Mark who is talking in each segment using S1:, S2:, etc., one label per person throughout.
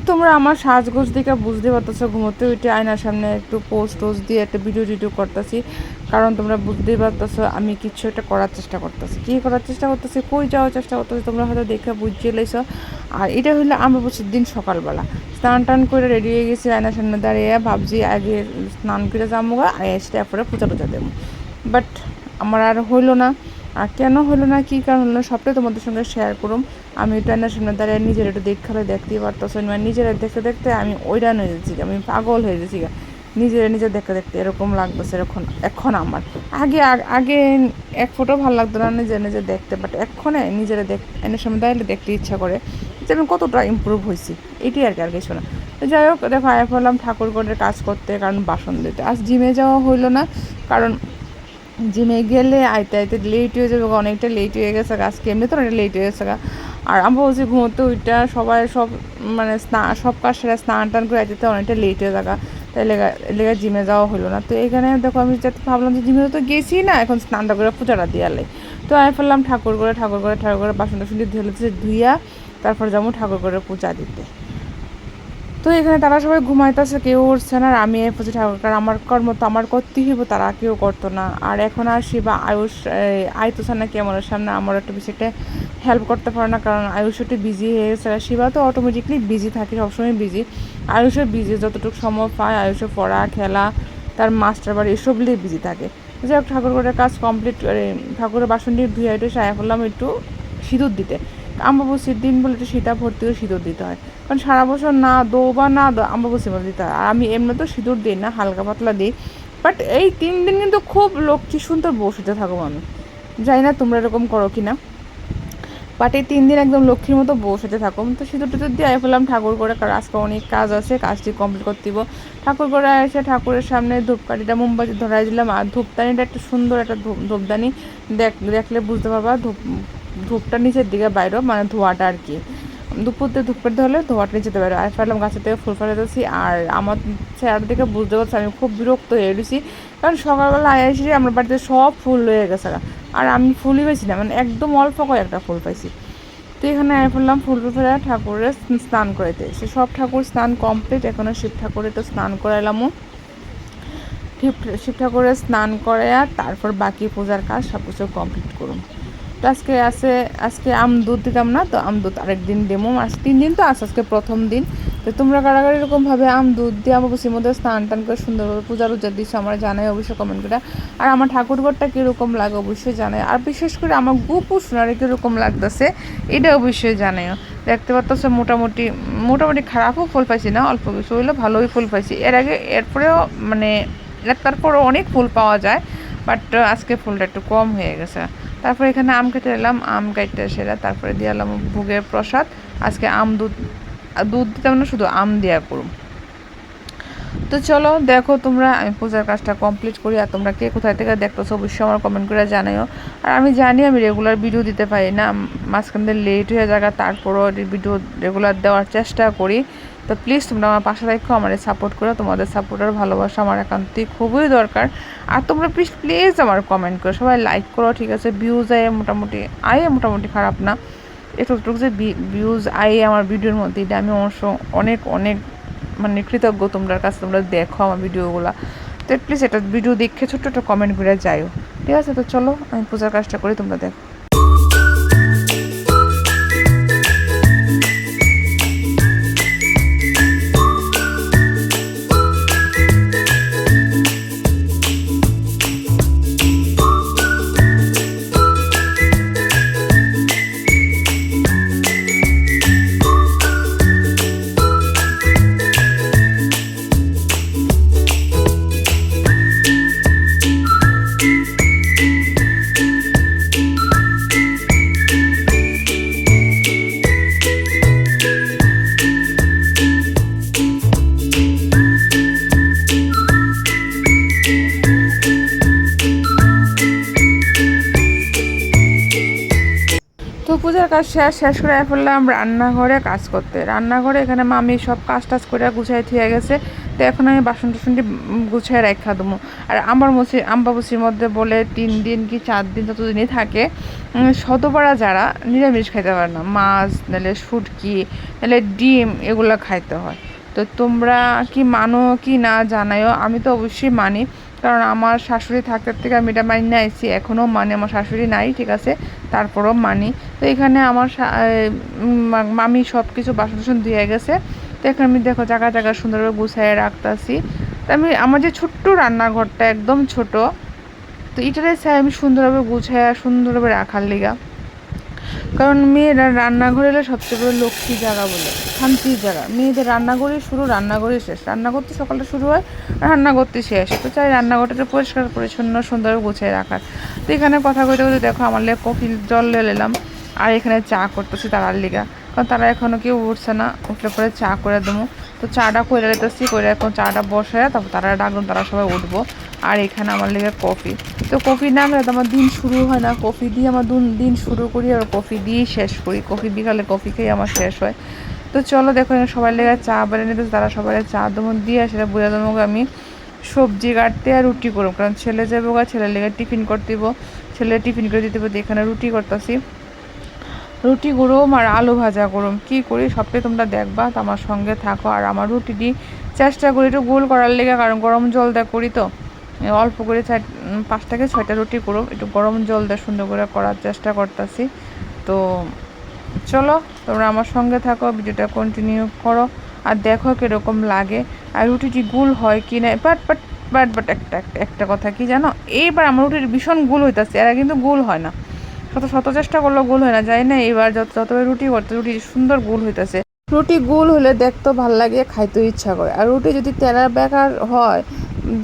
S1: তোমরা আমার সাজগোজ দেখে বুঝতে পারতেছো ঘুমোতে উঠে আয়নার সামনে একটু পোস্ট দিয়ে একটা ভিডিও করতেছি, কারণ তোমরা বুঝতেই পারতেছো আমি কিছু একটা করার চেষ্টা করতেছি। কী করার চেষ্টা করতেছি, কই যাওয়ার চেষ্টা করতেছি, তোমরা হয়তো দেখে বুঝিয়ে লাইছো। আর এটা হলো আমরা বছর দিন সকালবেলা স্নান টান করে রেডি হয়ে গেছি, আয়নার সামনে দাঁড়িয়ে ভাবছি আগে স্নান করে যাবো আর এসে তারপরে পূজা টুজা দেবো। বাট আমার আর হইলো না। আর কেন হলো না, কী কারণ হলো, সবটাই তোমাদের সঙ্গে শেয়ার করুম। আমি একটু আয়নার সামনে দাঁড়িয়ে নিজের একটু দেখালে দেখতেই পারতেছো, মানে নিজেরা দেখতে দেখতে আমি ওইরান হয়ে যাচ্ছি, আমি পাগল হয়ে যাচ্ছি। নিজে দেখতে দেখতে এরকম লাগতেছে এখন আমার। আগে এক ফটো ভালো লাগতো না নিজে দেখতে, বাট এক্ষণে নিজেরা আয়নার সামনে দাঁড়ালে দেখতে ইচ্ছা করে যে আমি কতটা ইমপ্রুভ হয়েছি, এটাই আর কিছু না। তো যাই হোক, দেখো আয়া পড়লাম ঠাকুরঘরের কাজ করতে, কারণ বাসন দিতে। আজ জিমে যাওয়া হইলো না, কারণ জিমে গেলে আইতে লেট হয়ে যাবে, অনেকটা লেট হয়ে গেছে, আজকে এমনি তো অনেকটা লেট হয়ে গেছে। আর আমি বলছি ঘুমোতে ওইটা সবাই মানে সব কাজ সেরা স্নান টান করে আইতে অনেকটা লেট হয়ে থাকা, তাই লেগে জিমে যাওয়া হলো না। তো এখানে দেখো আমি যাতে ভাবলাম যে জিমে তো গেছি না, এখন স্নানটা করে পূজাটা দিয়ালে। তো আমি ফেললাম ঠাকুর করে বাসন টাসন দিয়ে ধুইয়া তারপর যাবো ঠাকুর করে পূজা দিতে। তো এখানে তারা সবাই ঘুমাইতেছে, কেউ উঠছে না, আর আমি পূজা ঠাকুর, কারণ আমার কর্ম তো আমার করতেই হইব, তারা কেউ করতো না। আর এখন আর শিবা আয়ুষ না কেমনের সামনে আমার একটু বেশি একটা হেল্প করতে পারে না, কারণ আয়ুষ একটু বিজি হয়ে গেছে। আর শিবা তো অটোমেটিকলি বিজি থাকে, সবসময় বিজি। আয়ুষের বিজি, যতটুকু সময় পায় আয়ুষের পড়া খেলা তার মাস্টার বাড়ি এসব নিয়ে বিজি থাকে। যাই হোক, ঠাকুর ঘরের কাজ কমপ্লিট করে ঠাকুরের বাসন দিয়ে ধুয়ে একটু সায়া করলাম একটু সিঁদুর দিতে। অমাবস্যার দিন বলে একটু সীতা ভর্তিও সিঁদুর দিতে হয়, কারণ সারা বছর না দো বা না দো অমাবস্যা বলে দিতে হয়। আর আমি এমনি তো সিঁদুর দিই না, হালকা পাতলা দিই, বাট এই 3 দিন কিন্তু খুব লক্ষ্মী সুন্দর বসতে থাকো আমি। জানি না তোমরা এরকম করো কি না, বাট এই 3 দিন একদম লক্ষ্মীর মতো বসতে থাকো। তো সিঁদুর টিঁদুর দিয়ে আয় ফেললাম ঠাকুর করে, কারণ আজকে অনেক কাজ আছে, কাজটি কমপ্লিট করতে দিব। ঠাকুর করে এসে ঠাকুরের সামনে ধূপকাঠিটা মোমবাতি ধরাই দিলাম, আর ধূপদানিটা একটা সুন্দর একটা ধূপদানি দেখলে বুঝতে পারবা ধূপটা নিচের দিকে বাইরে, মানে ধোঁয়াটা আর কি। দুপুর দিয়ে ধূপ করতে হলে ধোঁয়াটা নিচে বাইরে। আর ফেললাম গাছের থেকে ফুল ফেলাতেছি, আর আমার চেহারা দেখে বুঝতে পারছি আমি খুব বিরক্ত হয়ে গেছি, কারণ সকালবেলা এসে আমার বাড়িতে সব ফুল হয়ে গেছে, আর আমি ফুলই পাইছি না, মানে একদম অল্প কয়েকটা ফুল পাইছি। তো এখানে আয় ফেললাম ফুল ফেলে ঠাকুরের স্নান করাইতে। সে সব ঠাকুর স্নান কমপ্লিট, এখনও শিব ঠাকুরে তো স্নান করাইলামও। শিব ঠাকুরের স্নান করাইয়া তারপর বাকি পূজার কাজ সব কিছু কমপ্লিট করুন। তো আজকে দুধ দিতাম না, তো দুধ আরেকদিন দেবো। আজ 3 দিন তো আজকে প্রথম দিন। তো তোমরা কারাগার এরকমভাবে দুধ দিয়ে অমাবস্যার মধ্যে স্নান টান করে সুন্দরভাবে পূজার দিচ্ছ আমরা জানাই অবশ্যই কমেন্ট করে। আর আমার ঠাকুরঘরটা কীরকম লাগে অবশ্যই জানাই, আর বিশেষ করে আমার গোপু সোনারে কীরকম লাগতেছে এটা অবশ্যই জানাইও। দেখতে পাচ্ছ মোটামুটি খারাপও ফুল পাইছি না, অল্প কিছু হইলেও ভালোই ফুল পাইছি। এরপরেও মানে তারপরও অনেক ফুল পাওয়া যায়, বাট আজকে ফুলটা একটু কম হয়ে গেছে। তারপরে এখানে আম কেটে এলাম, আম কাটতে সেরা তারপরে দিয়ে এলাম ভোগের প্রসাদ। আজকে দুধ দিতাম না, শুধু আম দেওয়া করুম। তো চলো দেখো তোমরা, আমি পূজার কাজটা কমপ্লিট করি। আর তোমরা কে কোথায় থেকে দেখতেছো অবশ্যই আমার কমেন্ট করে জানাইও। আর আমি জানি আমি রেগুলার ভিডিও দিতে পারি না, মাঝখান দিয়ে লেট হয়ে যায়, তারপরও ভিডিও রেগুলার দেওয়ার চেষ্টা করি। তো প্লিজ তোমরা আমার পাশে রাখো, আমার সাপোর্ট করো, তোমাদের সাপোর্ট আর ভালোবাসা আমার একান্তই খুবই দরকার। আর তোমরা প্লিজ আমার কমেন্ট করো, সবাই লাইক করো, ঠিক আছে? ভিউজ মোটামুটি খারাপ না, এতটুকু যে ভিউজ আমার ভিডিওর মধ্যে, এটা আমি অনেক মানে কৃতজ্ঞ তোমরার কাছে, তোমরা দেখো আমার ভিডিওগুলো। তো প্লিজ এটা ভিডিও দেখে ছোট্ট একটা কমেন্ট করে যাইও, ঠিক আছে? তো চলো আমি পূজার কাজটা করি, তোমরা দেখো। কাজ শেষ করে ফেললাম রান্নাঘরে কাজ করতে। রান্নাঘরে এখানে মামি সব কাজ টাজ করে গুছাই থুয়ে গেছে। তো এখন আমি বাসন টাসনটি গুছাই রাখা দেবো। আর আম্বাবুসির মধ্যে বলে 3 দিন কি 4 দিন ততদিনই থাকে শতপাড়া যারা নিরামিষ খাইতে পারে না, মাছ নাহলে শুটকি নাহলে ডিম এগুলো খাইতে হয়। তো তোমরা কি মানো কি না জানাইও, আমি তো অবশ্যই মানি, কারণ আমার শাশুড়ি থাকতে থেকে আমি এটা মানি আইছি, এখনও মানি। আমার শাশুড়ি নাই ঠিক আছে, তারপরেও মানি। তো এখানে আমার মামি সব কিছু বাসন টাসন ধুয়ে গেছে। তো এখানে আমি দেখো জায়গা জায়গা সুন্দরভাবে গুছাইয়ে রাখতেছি। তো আমি আমার যে ছোট্ট রান্নাঘরটা একদম ছোট, তো এটারে চাই আমি সুন্দরভাবে গুছাইয়া সুন্দরভাবে রাখার লিগা। কারণ মেয়েরা রান্নাঘর এলে সবচেয়ে বড় লক্ষ্মী জায়গা বলে, শান্তির জায়গা। মেয়েদের রান্নাঘরেই শুরু, রান্নাঘরেই শেষ। রান্না করতে সকালটা শুরু হয়, রান্না করতে শেষ। তো চাই রান্নাঘরটা পরিষ্কার পরিচ্ছন্ন সুন্দর গুছিয়ে রাখার। তো এখানে কথা কইতে কইতে দেখো আমার লেগে কফি জল এলাম, আর এখানে চা করতেছি তারার লিগা, কারণ তারা এখনও কেউ উঠছে না, উঠলে পরে চা করে দেবো। তো চাটা করে রেখেছি, করে এখন চাটা বসায় তারপর তারা ডাকবেন, তারা সবাই উঠবো। আর এখানে আমার লেগে কফি, তো কফি না খেলে তো আমার দিন শুরু হয় না। কফি দিয়ে আমার দিন শুরু করি আর কফি দিয়েই শেষ করি। কফি বিকালে কফি খেয়ে আমার শেষ হয়। তো চলো দেখো সবাই লেগে চা বেড়ে নিতে, তারা সবাই চা দেবো দিয়ে সেটা বুঝে দেবো আমি সবজি কাটতে আর রুটি করবো, কারণ ছেলে যাবো গা, ছেলের লেগে টিফিন করতে দিব, ছেলে টিফিন করে দিতে হবে। এখানে রুটি করতেছি, রুটি গরম আর আলু ভাজা গরম কী করি সবটাই তোমরা দেখবা। তো আমার সঙ্গে থাকো। আর আমার রুটিটি চেষ্টা করি একটু গোল করার লেগে, কারণ গরম জল দেওয়া করি, তো অল্প করে 5 থেকে 6টা রুটি করো, একটু গরম জল দিয়ে সুন্দর করে করার চেষ্টা করতেছি। তো চলো তোমরা আমার সঙ্গে থাকো, ভিডিওটা কন্টিনিউ করো আর দেখো কীরকম লাগে আর রুটিটি গুল হয় কি না। বাট একটা কথা কি জানো, এইবার আমার রুটির ভীষণ গুল হইতেছে, এরা কিন্তু গুল হয় না। শত চেষ্টা করলেও গোল হয় না, যাই না। এবার যতবার রুটি করতে রুটি সুন্দর গোল হইতেছে। রুটি গোল হলে দেখতে ভাল লাগে, খাইতেও ইচ্ছা করে। আর রুটি যদি তেরা বেকার হয়,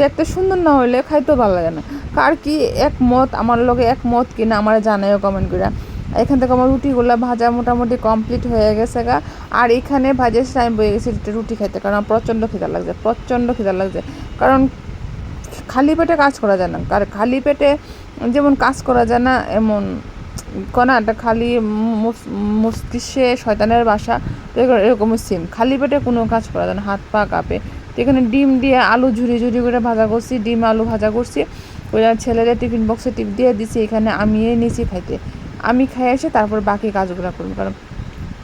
S1: দেখতে সুন্দর না হলে খাইতেও ভালো লাগে না। কার কি একমত, আমার লগে একমত কিনা আমার জানাইও কমেন্ট করে। এখান থেকে আমার রুটিগুলো ভাজা মোটামুটি কমপ্লিট হয়ে গেছে গা। আর এখানে ভাজে টাইম বয়ে গেছে রুটি খাইতে, কারণ আমার প্রচণ্ড খিদা লাগছে। কারণ খালি পেটে কাজ করা যায় না, আর খালি পেটে যেমন কাজ করা যায় না, এমন কনা একটা খালি মস্তিষ্কে শয়তানের বাসা, এরকমই সেম। খালি পেটে কোনো কাজ করা যায় না, হাত পা কাঁপে। তো এখানে ডিম দিয়ে আলু ঝুরি করে ভাজা করছি, ডিম আলু ভাজা করছি। ওই ছেলেদের টিফিন বক্সে টিপ দিয়ে দিছি। এখানে আমি নিয়েছি খাইতে, আমি খাই এসে তারপর বাকি কাজগুলো করবো, কারণ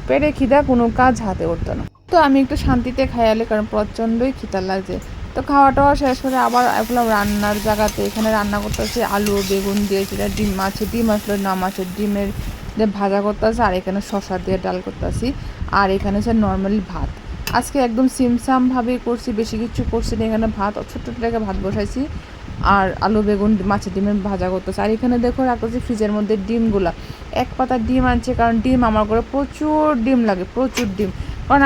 S1: পেটে খিদা কোনো কাজ হাতে উঠতো না। তো আমি একটু শান্তিতে খাইয়ালে, কারণ প্রচণ্ডই খিদা লাগছে। তো খাওয়া টাওয়া শেষ করে আবার এগুলো রান্নার জায়গাতে এখানে রান্না করতেছে আলু বেগুন দিয়ে, সেটা ডিম আসলে না মাছের ডিমের ভাজা করতেছে। আর এখানে শসা দিয়ে ডাল করতেছি। আর এখানে হচ্ছে নর্মালি ভাত, আজকে একদম সিমসামভাবেই করছি, বেশি কিছু করছি না। এখানে ভাত ছোট্ট থেকে ভাত বসাইছি, আর আলু বেগুন মাছের ডিমের ভাজা করতেছে। আর এখানে দেখো রাখতেছি ফ্রিজের মধ্যে ডিমগুলা, এক পাতা ডিম আনছে, কারণ ডিম আমার ঘরে প্রচুর ডিম লাগে, প্রচুর ডিম। কারণ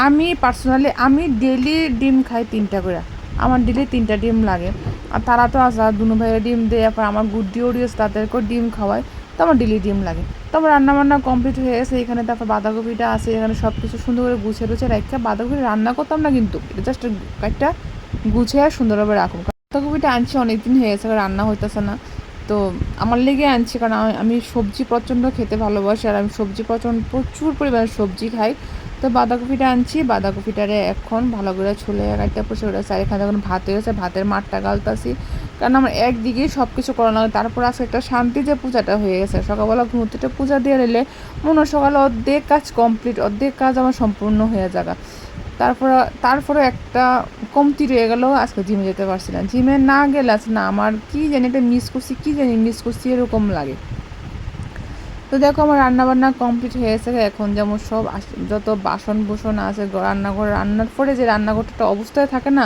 S1: আমি পার্সোনালি আমি ডেলি ডিম খাই 3টা করে, আমার ডেলি 3টা ডিম লাগে। আর তারা তো আসা দুনো ভাইয়ের ডিম দেয়, তারপর আমার গুড্ডি ওরিয়েছে তাদেরকেও ডিম খাওয়ায়, তো আমার ডেলি ডিম লাগে। তো আমার রান্নাবান্না কমপ্লিট হয়ে গেছে। এখানে তারপর বাঁধাকপিটা আছে, এখানে সব কিছু সুন্দর করে গুছিয়ে রেখে, বাঁধাকপি রান্না করতাম না কিন্তু, এটা জাস্ট একটা গুছিয়ে সুন্দরভাবে রাখুন। বাঁধাকপিটা আনছি অনেকদিন হয়ে গেছে, রান্না হইতেছে না, তো আমার লেগে আনছি, কারণ আমি সবজি প্রচণ্ড খেতে ভালোবাসি, আর আমি সবজি প্রচুর পরিমাণে সবজি খাই। তো বাঁধাকপিটা আনছি, বাঁধাকপিটারে এখন ভালো করে ছুলে একটা পয়সা উঠেছে। আর এখানে যখন ভাত হয়ে গেছে, ভাতের মাঠটা গালতাছি, কারণ আমার একদিকেই সব কিছু করানো হয়। তারপর আজকে একটা শান্তি যে পূজাটা হয়ে গেছে, সকালবেলা ঘুমোতে পূজা দিয়ে নিলে মনে হয় সকালে অর্ধেক কাজ কমপ্লিট, অর্ধেক কাজ আমার সম্পূর্ণ হয়ে যাবে। তারপরে একটা কমতি রয়ে গেল, আজকে জিমে যেতে পারছি না। জিমে না গেলে আছে না আমার কি জানি একটা মিস করছি এরকম লাগে। তো দেখো আমার রান্নাবান্না কমপ্লিট হয়ে গেছে। এখন যেমন সব যত বাসন বুসন আছে রান্নার পরে যে রান্নাঘরটা অবস্থায় থাকে না,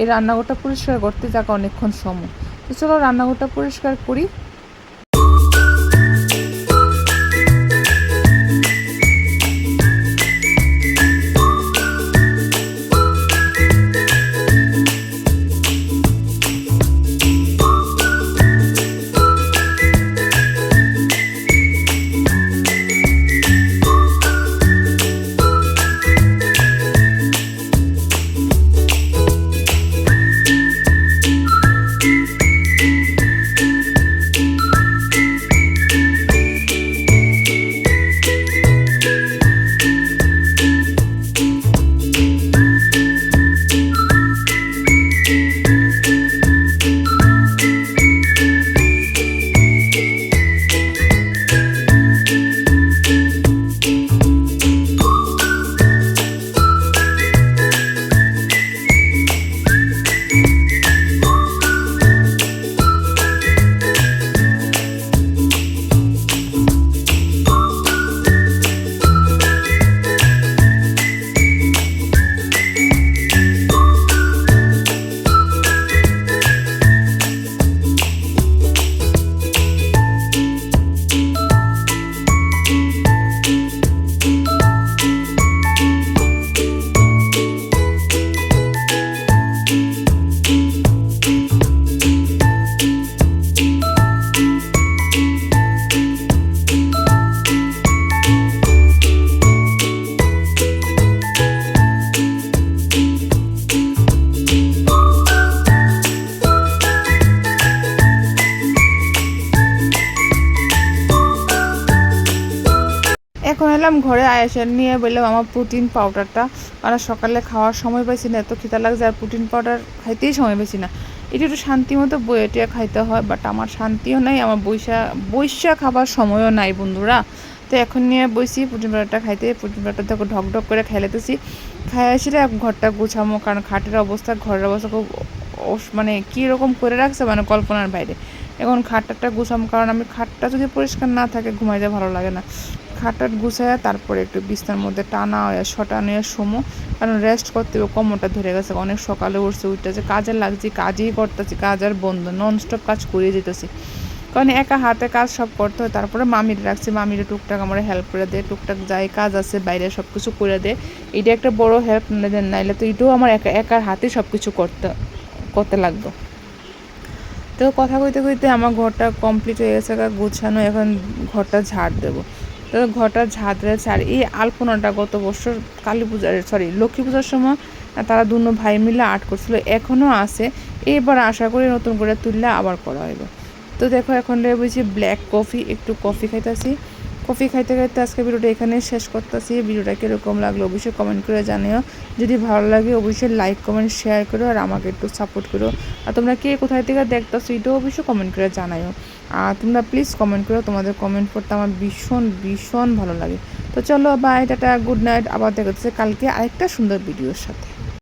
S1: এই রান্নাঘরটা পরিষ্কার করতে যাকে অনেকক্ষণ সময়। তো চলো রান্নাঘরটা পরিষ্কার করি। আসলাম ঘরে এসে নিয়ে বললাম আমার প্রোটিন পাউডারটা, কারণ সকালে খাওয়ার সময় পাইছি না, এত খিদা লাগছে আর প্রোটিন পাউডার খাইতেই সময় পাইছি না। এটা একটু শান্তি মতো বইয়ে টিয়া খাইতে হয়, বাট আমার শান্তিও নাই, আমার বৈশা খাবার সময়ও নাই বন্ধুরা। তো এখন নিয়ে বইছি প্রোটিন পাউডারটা খাইতে। প্রোটিন পাউডারটা দেখো ঢক ঢক করে খাইলেতেছি। খাই আসলে ঘরটা গুছামো, কারণ খাটের অবস্থা, ঘরের অবস্থা খুব মানে কীরকম করে রাখছে মানে কল্পনার বাইরে। এখন খাটটা গুছামো, কারণ আমি খাটটা যদি পরিষ্কার না থাকে ঘুমাইতে ভালো লাগে না। খাটটা গুছাইয়া তারপরে একটু বিছনার মধ্যে টানা শটানো শোমো, কারণ রেস্ট করতে হবে, কোমরটা ধরে গেছে। অনেক সকালে উঠছে, উঠতেছে কাজে লাগছি, কাজই করতেছি, কাজ আর বন্ধ, ননস্টপ কাজ করিয়ে যেতেছি, কারণ একা হাতে কাজ সব করতে হয়। তারপরে মামির রাখছি, মামিরে টুকটাক আমার হেল্প করে দেয়, টুকটাক যাই কাজ আছে বাইরে সব কিছু করে দেয়। এটা একটা বড় হেল্প, নাইলে তো এটাও আমার একার হাতে সব কিছু করতে লাগতো। তো কথা কইতে কইতে আমার ঘরটা কমপ্লিট হয়ে গেছে, গুছানো। এখন ঘরটা ঝাড় দেবো। তো ঘরটা ঝাড় আর এই আলপনাটা গত বছর কালী পূজার লক্ষ্মী পূজার সময় তারা দুনো ভাই মিলে আর্ট করছিল, এখনও আছে। এবার আশা করি নতুন করে তুললে আবার করা হইব। তো দেখো এখন বলছি ব্ল্যাক কফি, একটু কফি খাইতেছি। কফি খাইতে খাইতে আজকে ভিডিওটা এখানে শেষ করতেছি। ভিডিওটা কীরকম লাগলো অবশ্যই কমেন্ট করে জানিও। যদি ভালো লাগে অবশ্যই লাইক কমেন্ট শেয়ার করো, আর আমাকে একটু সাপোর্ট করো। আর তোমরা কে কোথায় থেকে দেখতেছো এটাও অবশ্যই কমেন্ট করে জানাও। আর তোমরা প্লিজ কমেন্ট করো, তোমাদের কমেন্ট করতে আমার ভীষণ ভীষণ ভালো লাগে। তো চলো বাই, টাটা, গুড নাইট। আবার দেখা যাচ্ছে কালকে আরেকটা সুন্দর ভিডিওর সাথে।